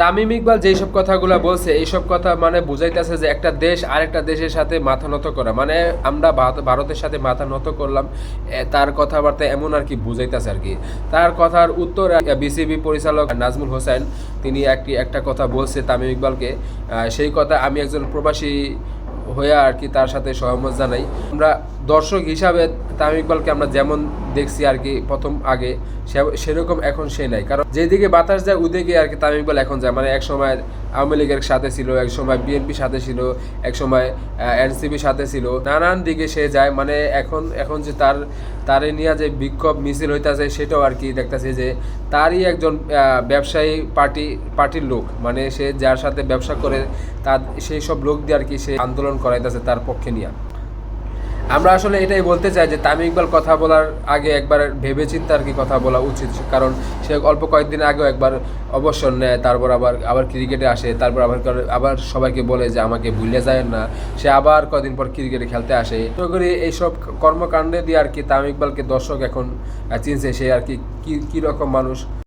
তামিম ইকবাল যেসব কথাগুলো বলছে এইসব কথা মানে বুঝাইতেছে যে একটা দেশ আরেকটা দেশের সাথে মাথা নত করা, মানে আমরা ভারতের সাথে মাথা নত করলাম, তার কথাবার্তা এমন আর কি বুঝাইতেছে আর কি। তার কথার উত্তর বিসিবি পরিচালক নাজমুল হোসেন তিনি একটা কথা বলছে তামিম ইকবালকে, সেই কথা আমি একজন প্রবাসী হয়ে আর কি তার সাথে সহমত জানাই। আমরা দর্শক হিসাবে তামিম ইকবালকে আমরা যেমন দেখছি আর কি প্রথম আগে, সেরকম এখন সে নাই, কারণ যেদিকে বাতাস যায় ওদিকে আর কি তামিম ইকবাল এখন যায়। মানে এক সময় আওয়ামী লীগের সাথে ছিল, এক সময় বিএনপির সাথে ছিল, এক সময় এনসিপির সাথে ছিল, নানান দিকে সে যায়। মানে এখন যে তারে নিয়ে যে বিক্ষোভ মিছিল হইতেছে সেটাও আর কি দেখতেছে যে তারই একজন ব্যবসায়ী পার্টির লোক, মানে সে যার সাথে ব্যবসা করে তার সেই সব লোক দিয়ে আর কি সে আন্দোলন করাইতেছে তার পক্ষে নিয়ে। আমরা আসলে এটাই বলতে চাই যে তামিম ইকবাল কথা বলার আগে একবার ভেবেচিন্তে আর কি কথা বলা উচিত, কারণ সে অল্প কয়েকদিন আগেও একবার অবসর নেয়, তারপর আবার ক্রিকেটে আসে, তারপর আবার সবাইকে বলে যে আমাকে ভুলে যায় না, সে আবার কদিন পর ক্রিকেটে খেলতে আসে। তো করি এইসব কর্মকাণ্ডে দিয়ে আর কি তামিম ইকবালকে দর্শক এখন চিনছে, সে আর কি কী রকম মানুষ।